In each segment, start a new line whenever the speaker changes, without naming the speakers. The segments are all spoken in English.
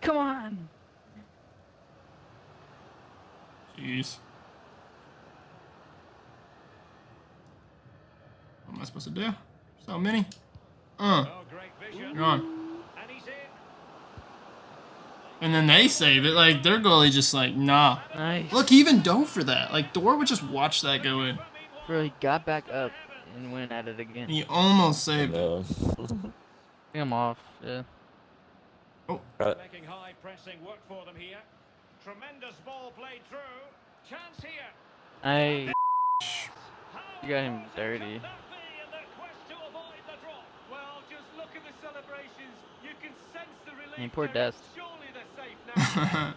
Come on.
Jeez. What am I supposed to do? So many. You're on. And then they save it. Like, their goalie just like, nah.
Nice.
Look, he even dove for that. Like, Thor would just watch that go in.
Bro, he got back up and went at it again.
He almost saved it.
I'm off. Yeah.
Oh.
Making high pressing work for them here. Tremendous ball played through. Chance here.
You got him dirty.
Well, just look at the celebrations. You can sense the relief.
Hey, poor Dest.
Surely they're safe now.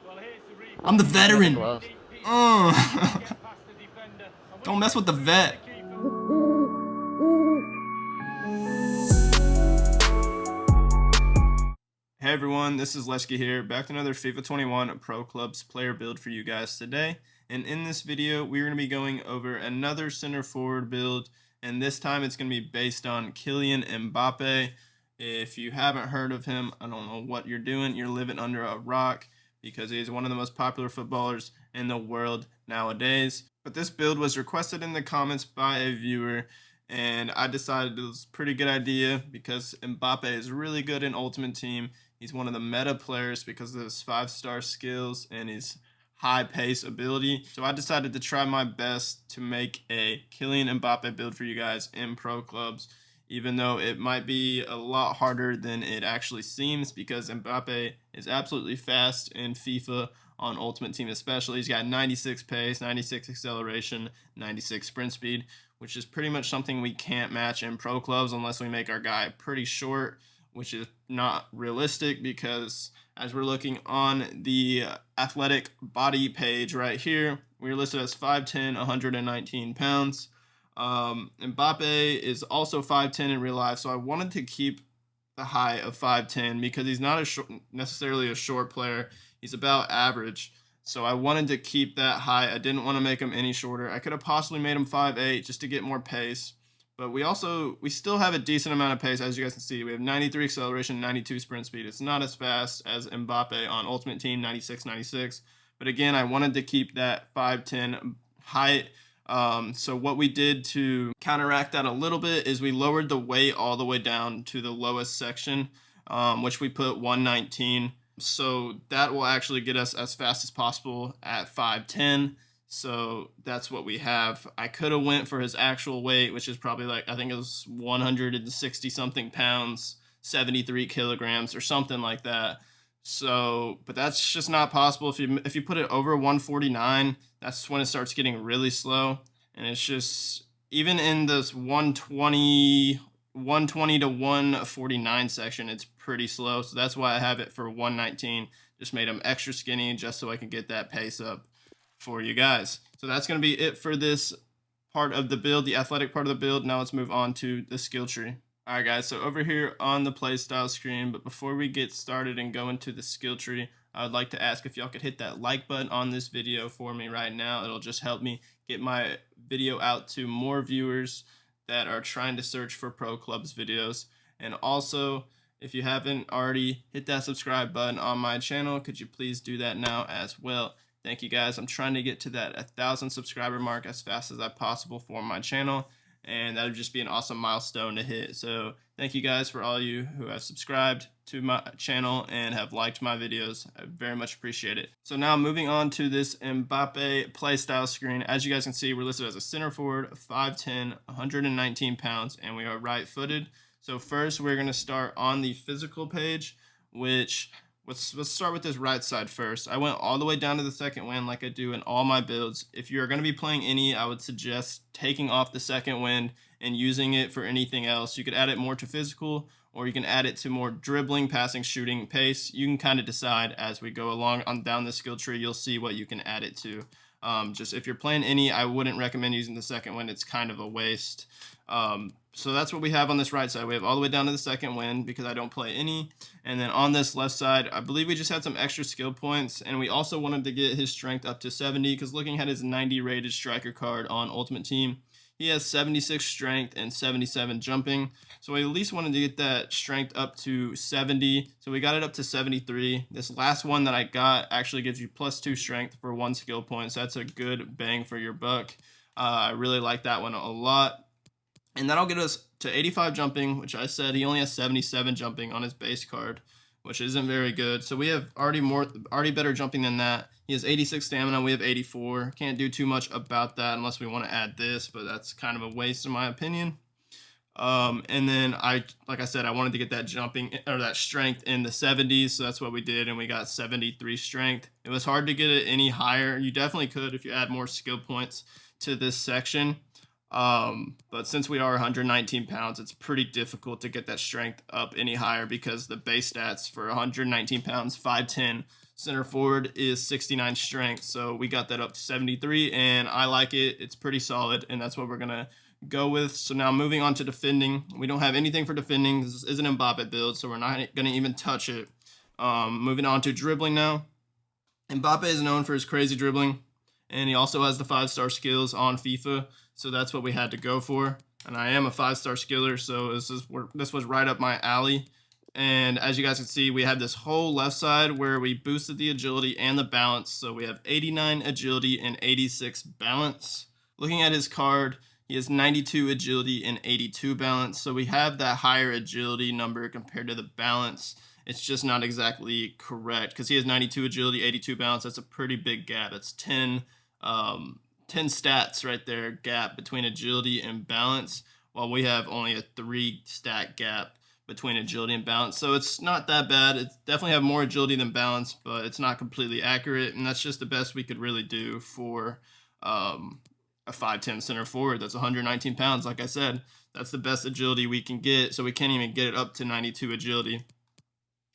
Well, here's the replay.
I'm the veteran.
Get past the defender.
Don't mess with the vet. Hey everyone, this is Leshki here, back to another FIFA 21 Pro Clubs player build for you guys today. And in this video, we're going to be going over another center forward build, and this time it's going to be based on Kylian Mbappé. If you haven't heard of him, I don't know what you're doing. You're living under a rock, because he's one of the most popular footballers in the world nowadays. But this build was requested in the comments by a viewer, and I decided it was a pretty good idea because Mbappé is really good in Ultimate Team. He's one of the meta players because of his 5-star skills and his high pace ability. So I decided to try my best to make a Kylian Mbappé build for you guys in Pro Clubs, even though it might be a lot harder than it actually seems, because Mbappé is absolutely fast in FIFA on Ultimate Team especially. He's got 96 pace, 96 acceleration, 96 sprint speed, which is pretty much something we can't match in Pro Clubs unless we make our guy pretty short, which is not realistic, because as we're looking on the athletic body page right here, we're listed as 5'10", 119 pounds. Mbappé is also 5'10" in real life, so I wanted to keep the height of 5'10" because he's not necessarily a short player. He's about average, so I wanted to keep that height. I didn't want to make him any shorter. I could have possibly made him 5'8" just to get more pace. But we still have a decent amount of pace, as you guys can see. We have 93 acceleration, 92 sprint speed. It's not as fast as Mbappé on Ultimate Team, 96. But again, I wanted to keep that 5'10" height. So what we did to counteract that a little bit is we lowered the weight all the way down to the lowest section, which we put 119. So that will actually get us as fast as possible at 5'10". So that's what we have. I could have went for his actual weight, which is probably like, I think it was 160 something pounds, 73 kilograms or something like that. So, but that's just not possible. If you put it over 149, that's when it starts getting really slow. And it's just, even in this 120 to 149 section, it's pretty slow. So that's why I have it for 119. Just made him extra skinny just so I can get that pace up for you guys. So that's going to be it for this part of the build, the athletic part of the build. Now let's move on to the skill tree. All right, guys, so over here on the playstyle screen, but before we get started and go into the skill tree, I would like to ask if y'all could hit that like button on this video for me right now. It'll just help me get my video out to more viewers that are trying to search for Pro Clubs videos. And also, if you haven't already hit that subscribe button on my channel, could you please do that now as well? Thank you, guys. I'm trying to get to that 1,000 subscriber mark as fast as possible for my channel, and that would just be an awesome milestone to hit. So thank you guys for all you who have subscribed to my channel and have liked my videos. I very much appreciate it. So now moving on to this Mbappé playstyle screen. As you guys can see, we're listed as a center forward, 5'10", 119 pounds, and we are right-footed. So first, we're going to start on the physical page, which let's start with this right side first. I went all the way down to the second wind like I do in all my builds. If you're going to be playing any, I would suggest taking off the second wind and using it for anything else. You could add it more to physical, or you can add it to more dribbling, passing, shooting, pace. You can kind of decide as we go along down the skill tree. You'll see what you can add it to. Just if you're playing any, I wouldn't recommend using the second wind. It's kind of a waste. So that's what we have on this right side. We have all the way down to the second wind because I don't play any. And then on this left side, I believe we just had some extra skill points. And we also wanted to get his strength up to 70 because looking at his 90 rated striker card on Ultimate Team, He has 76 strength and 77 jumping. So we at least wanted to get that strength up to 70. So we got it up to 73. This last one that I got actually gives you +2 strength for 1 skill point. So that's a good bang for your buck. I really like that one a lot. And that'll get us to 85 jumping, which I said he only has 77 jumping on his base card, which isn't very good. So we have already better jumping than that. He has 86 stamina, we have 84. Can't do too much about that unless we want to add this, but that's kind of a waste in my opinion. And then like I said, I wanted to get that jumping or that strength in the 70s, so that's what we did, and we got 73 strength. It was hard to get it any higher. You definitely could if you add more skill points to this section. But since we are 119 pounds, it's pretty difficult to get that strength up any higher because the base stats for 119 pounds, 5'10", center forward is 69 strength. So we got that up to 73, and I like it. It's pretty solid, and that's what we're going to go with. So now moving on to defending. We don't have anything for defending. This is an Mbappé build, so we're not going to even touch it. Moving on to dribbling now. Mbappé is known for his crazy dribbling, and he also has the 5-star skills on FIFA. So that's what we had to go for. And I am a 5-star skiller, so this was right up my alley. And as you guys can see, we have this whole left side where we boosted the agility and the balance. So we have 89 agility and 86 balance. Looking at his card, he has 92 agility and 82 balance. So we have that higher agility number compared to the balance. It's just not exactly correct because he has 92 agility, 82 balance. That's a pretty big gap. It's 10 stats right there gap between agility and balance, while we have only a 3 stat gap between agility and balance. So it's not that bad. It definitely have more agility than balance, but it's not completely accurate, and that's just the best we could really do for a 5'10" center forward that's 119 pounds. Like I said, that's the best agility we can get, so we can't even get it up to 92 agility.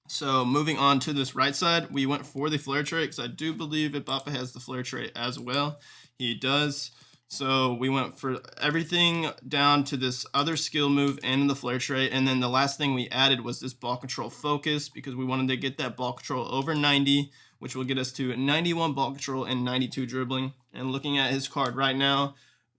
So moving on to this right side, we went for the flare trait because I do believe Mbappé has the flare trait as well. He does. So we went for everything down to this other skill move and the flare trait. And then the last thing we added was this ball control focus because we wanted to get that ball control over 90, which will get us to 91 ball control and 92 dribbling. And looking at his card right now,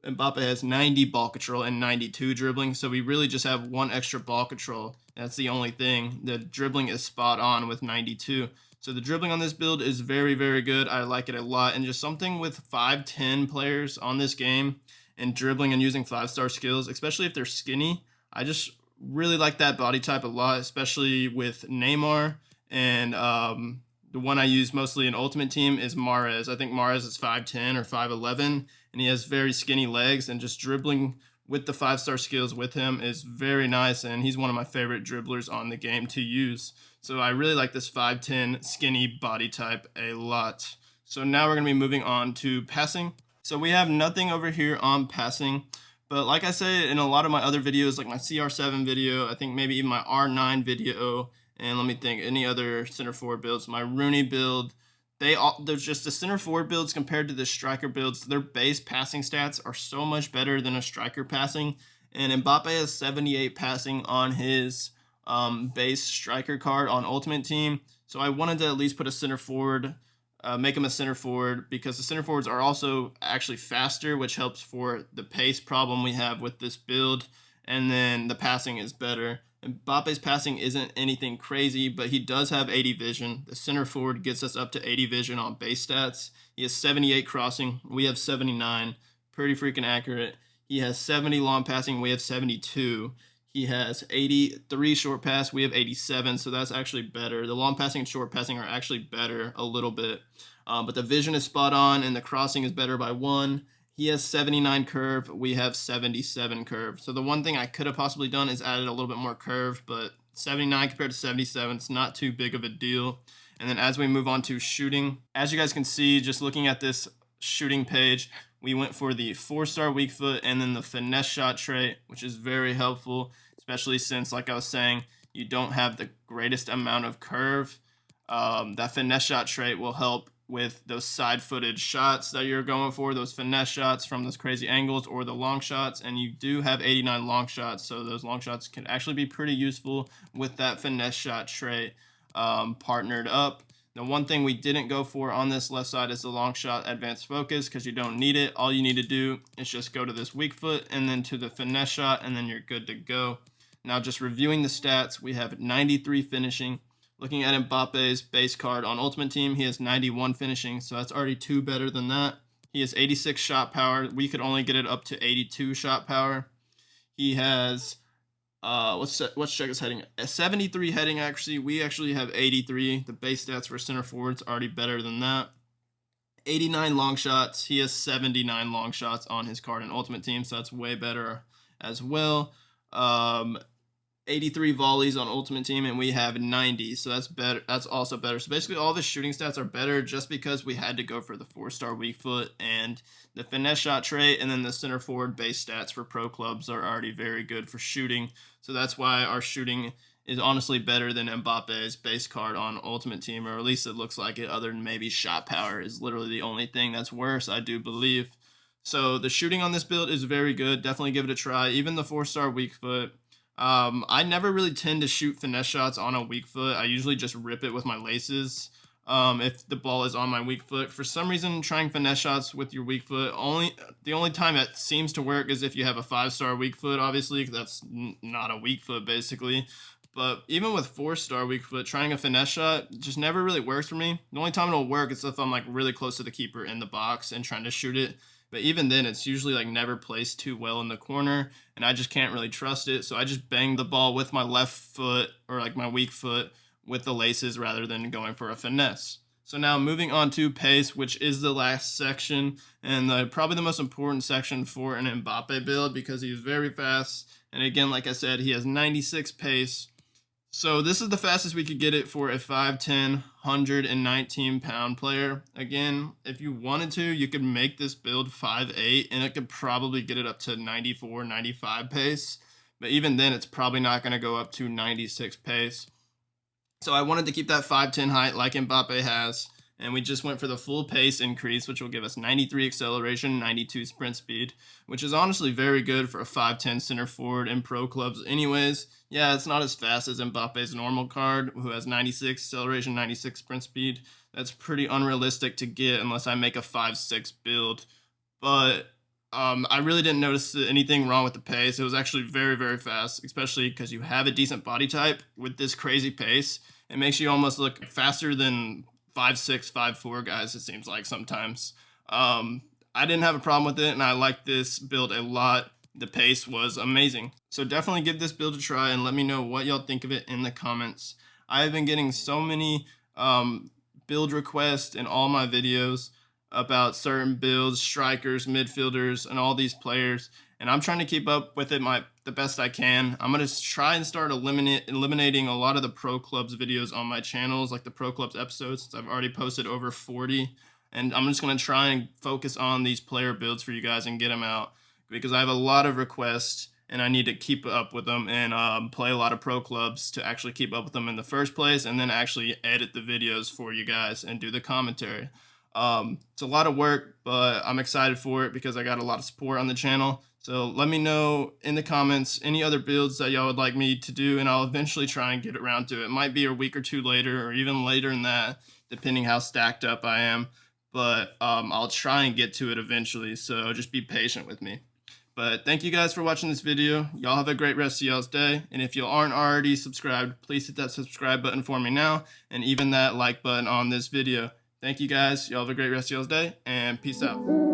Mbappé has 90 ball control and 92 dribbling. So we really just have 1 extra ball control. That's the only thing. The dribbling is spot on with 92. So the dribbling on this build is very, very good. I like it a lot. And just something with 5'10" players on this game and dribbling and using 5-star skills, especially if they're skinny. I just really like that body type a lot, especially with Neymar. And the one I use mostly in Ultimate Team is Mahrez. I think Mahrez is 5'10" or 5'11", and he has very skinny legs, and just dribbling with the 5-star skills with him is very nice, and he's one of my favorite dribblers on the game to use. So I really like this 5'10" skinny body type a lot. So now we're going to be moving on to passing. So we have nothing over here on passing, but like I said in a lot of my other videos, like my CR7 video, I think maybe even my R9 video, and let me think, any other center forward builds, my Rooney build, there's just the center forward builds compared to the striker builds. Their base passing stats are so much better than a striker passing. And Mbappé has 78 passing on his base striker card on Ultimate Team. So I wanted to at least put a center forward, make him a center forward, because the center forwards are also actually faster, which helps for the pace problem we have with this build. And then the passing is better. Mbappe's passing isn't anything crazy, but he does have 80 vision. The center forward gets us up to 80 vision on base stats. He has 78 crossing. We have 79. Pretty freaking accurate. He has 70 long passing. We have 72. He has 83 short pass. We have 87, so that's actually better. The long passing and short passing are actually better a little bit. But the vision is spot on, and the crossing is better by 1. He has 79 curve. We have 77 curve. So the one thing I could have possibly done is added a little bit more curve, but 79 compared to 77, it's not too big of a deal. And then as we move on to shooting, as you guys can see, just looking at this shooting page, we went for the 4-star weak foot and then the finesse shot trait, which is very helpful, especially since, like I was saying, you don't have the greatest amount of curve. That finesse shot trait will help with those side-footed shots that you're going for, those finesse shots from those crazy angles or the long shots, and you do have 89 long shots, so those long shots can actually be pretty useful with that finesse shot trait partnered up. The one thing we didn't go for on this left side is the long shot advanced focus, because you don't need it. All you need to do is just go to this weak foot and then to the finesse shot, and then you're good to go. Now, just reviewing the stats, we have 93 finishing. Looking at Mbappe's base card on Ultimate Team, he has 91 finishing, so that's already 2 better than that. He has 86 shot power. We could only get it up to 82 shot power. He has let's check his heading. 73 heading accuracy. We actually have 83. The base stats for center forward's already better than that. 89 long shots. He has 79 long shots on his card in Ultimate Team, so that's way better as well. 83 volleys on Ultimate Team, and we have 90, so that's better. That's also better. So basically all the shooting stats are better just because we had to go for the 4-star weak foot and the finesse shot trait, and then the center forward base stats for pro clubs are already very good for shooting. So that's why our shooting is honestly better than Mbappe's base card on Ultimate Team, or at least it looks like it, other than maybe shot power is literally the only thing that's worse, I do believe. So the shooting on this build is very good. Definitely give it a try. Even the 4-star weak foot. I never really tend to shoot finesse shots on a weak foot. I usually just rip it with my laces if the ball is on my weak foot. For some reason, trying finesse shots with your weak foot, the only time it seems to work is if you have a 5-star weak foot, obviously, because that's not a weak foot, basically. But even with 4-star weak foot, trying a finesse shot just never really works for me. The only time it'll work is if I'm like really close to the keeper in the box and trying to shoot it. But even then, it's usually like never placed too well in the corner, and I just can't really trust it. So I just bang the ball with my left foot, or like my weak foot, with the laces rather than going for a finesse. So now moving on to pace, which is the last section, and probably the most important section for an Mbappe build, because he's very fast. And again, like I said, he has 96 pace. So this is the fastest we could get it for a 5'10", 119-pound player. Again, if you wanted to, you could make this build 5'8", and it could probably get it up to 94, 95 pace. But even then, it's probably not going to go up to 96 pace. So I wanted to keep that 5'10" height like Mbappe has, and we just went for the full pace increase, which will give us 93 acceleration, 92 sprint speed, which is honestly very good for a 5'10" center forward in pro clubs anyways. Yeah, it's not as fast as Mbappe's normal card, who has 96 acceleration, 96 sprint speed. That's pretty unrealistic to get unless I make a 5'6" build. But I really didn't notice anything wrong with the pace. It was actually very, very fast, especially because you have a decent body type with this crazy pace. It makes you almost look faster than 5'6", 5'4" guys, it seems like sometimes. I didn't have a problem with it, and I liked this build a lot. The pace was amazing. So definitely give this build a try and let me know what y'all think of it in the comments. I have been getting so many build requests in all my videos about certain builds, strikers, midfielders, and all these players, and I'm trying to keep up with it the best I can. I'm going to try and start eliminating a lot of the pro clubs videos on my channels, like the pro clubs episodes, since I've already posted over 40, and I'm just going to try and focus on these player builds for you guys and get them out, because I have a lot of requests and I need to keep up with them and play a lot of pro clubs to actually keep up with them in the first place, and then actually edit the videos for you guys and do the commentary. It's a lot of work, but I'm excited for it because I got a lot of support on the channel. So let me know in the comments any other builds that y'all would like me to do, and I'll eventually try and get around to it. It might be a week or two later, or even later than that, depending how stacked up I am. But I'll try and get to it eventually, so just be patient with me. But thank you guys for watching this video. Y'all have a great rest of y'all's day. And if you aren't already subscribed, please hit that subscribe button for me now, and even that like button on this video. Thank you guys. Y'all have a great rest of y'all's day, and peace out.